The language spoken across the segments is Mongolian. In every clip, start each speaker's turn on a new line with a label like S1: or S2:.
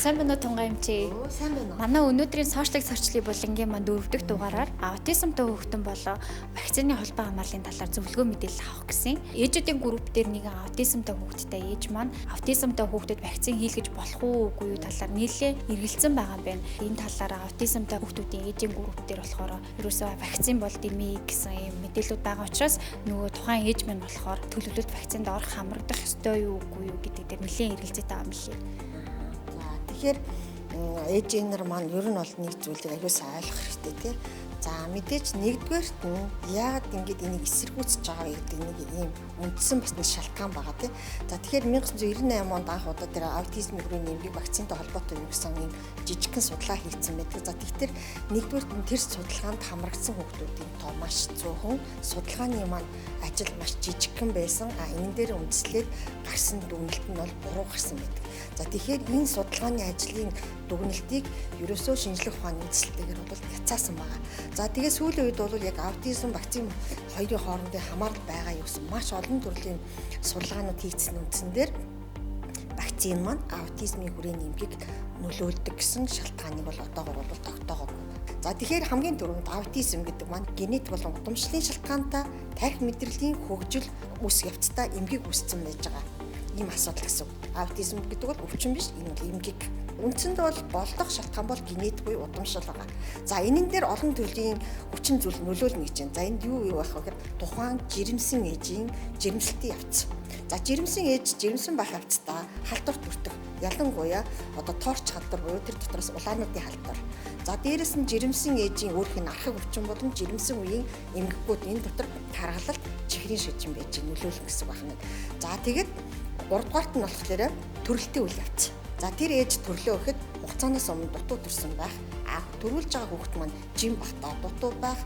S1: сайн байна уу Тунгай эмчээ?
S2: Сайн байна уу?
S1: Манай өнөөдрийн сошиалог сорчлын булангийн манд 4-р дугаараар аутизмтай хүүхдэн болоо вакцины холбоо хамгааллын талаар зөвлөгөө мэдээлэл авах гэсэн. Ээжүүдийн групп дээр нэгэн аутизмтай хүүхэдтэй ээж маань аутизмтай хүүхдэд вакцин хийлгэж болох уу үгүй юу талаар нэлээд эргэлзсэн байгаа юм байна. Энэ талаар аутизмтай хүүхдүүдийн ээжийн групп дээр болохоор ерөөсөө вакцин бол дэмий гэсэн юм мэдээлэлүүд байгаа учраас нөгөө тухайн ээж маань болохоор төлөвлөлт вакцинд орох хамрагдах ёстой юу үгүй юу гэдэг дээр нэлээд эргэлзээтэй байгаа юм лээ.
S2: Тэгэхээр ээжийн нар маань ер нь бол нэг зүйлийг аюулсаа ойлгох хэрэгтэй тий. За мэдээж нэгдүгээрт нь яагаад ингэж энийг эсэргүүцэж байгаа гэдэг нэг ийм үндсэн бас нэг шалтгаан байгаа тий. За тэгэхээр 1998 онд анх удаа тэр аутизм хүрээний эмгэг вакцинтай холбоотой юу гэсэн ийм жижигхэн судалгаа хийгдсэн байдаг. За тэгэхээр нэгдүгээрт нь тэр судалгаанд хамрагдсан хүүхдүүдийн тоо маш зөөхөн, судалгааны маань ажил маш жижигхэн байсан. Энэ дээр үндэслээд гарсан дүгнэлт нь бол буруу гарсан байдаг. За тэгэхээр энэ судалгааны ажлын дүгнэлтийг ерөөсөө шинжлэх ухааны үндэслэлтэйгээр бол яцаасан байгаа. За тэгээ сүүлийн үед бол яг аутизм вакцин хоёрын хоорондын хамаарал байгаа юу гэсэн маш олон төрлийн судалгаанууд хийгдсэн үндсэн дээр вакцин маань аутизмын хүрээний эмгэг нөлөөлдөг гэсэн шалтгааныг бол одоогор бол тогтоогоогүй. За тэгэхээр хамгийн түрүүнд аутизм гэдэг маань генетик болон удамшлын шалтгаантай тархи мэдрэлийн хөгжил үс явцтай эмгэг үүссэн байж байгаа. Ийм асуудал гэсэн. Аутизм гэдэг бол өвчин биш, энэ бол эмгэг. Үндсэндээ бол болдох шалтгаан бол генетик буюу удамшил байгаа. За энэн дээр олон төрлийн хүчин зүйл нөлөөлнө гэж байна. За энд юу байх вэ гэхээр тухайн жирэмсэн ээжийн жирэмслэлтийн явц. За жирэмсэн ээж жирэмсэн байх явцдаа халдварт бүртэх. Ялангуяа одоо торч халдвар буюу тэр дотроос улаануудын халдвар. За дээрэс нь жирэмсэн ээжийн өөрх нь архаг өвчин болон жирэмсэн үеийн эмгэгүүд энэ дотор тархалт чихрийн шижин байж нөлөөлнө гэсэн байна. За тэгээд 3-дугаарт нь болохоор төрөлтийн үйл явц. За тэр ээж төрлөө гэхэд хугацаанаас өмнө дутуу төрсөн байх. Төрүүлж байгаа хүүхэд маань жим бата дутуу байх.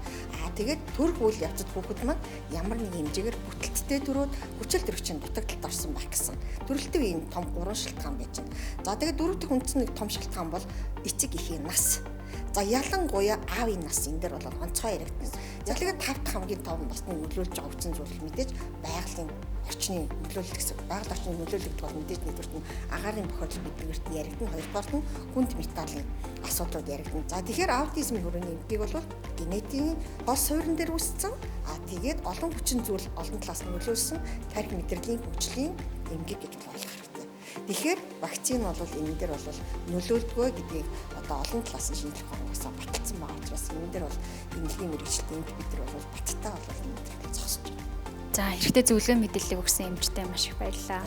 S2: Тэгээд төрөх үйл явцад хүүхэд маань ямар нэг хэмжээгээр бүтэлцтэй төрөөд хүчил төрөгчийн дутагдалд орсон байх гэсэн. Төрөлтийн үеийн том 3 шалтгаан байж байна. За тэгээд дөрөв дэх үндсэн нэг том шалтгаан бол эцэг эхийн нас. За ялангуяа аавын нас энэ дээр бол онцгой яригдана. За тэгээд 5 дахь хамгийн том насны нөлөөлж байгаа хүчин зүйл мэдээж байгалийн орчны нөлөөлөл гэсэн. Байгаль орчны нөлөөлөлт бол мэдээж нэгдүгürt нь агаарын бохирдол биднэрт яригдана. Хоёрдугаарт нь хүнд металлын асуудлууд яригдана. За тэгэхээр аутизмын хүрээний эмгэг бол генетикийн гол суурин дээр үүссэн. Тэгээд олон хүчин зүйл олон талаас нь нөлөөлсөн тархи мэдрэлийн хөгжлийн эмгэг гэж ойлгох хэрэгтэй. Тэгэхээр вакцин бол энэ дээр бол нөлөөлдгөө гэдгийг одоо олон талаас нь шинжлэх ухаанаас баталсан байгаа учраас энэ дээр бол эмнэлгийн мэргэжилтийн бид нар бол баттай бол энэ дээр зогсож байна.
S1: За, хэрэгтэй зөвлөгөө мэдээллийг өгсөн эмчтэй маш их баярлалаа.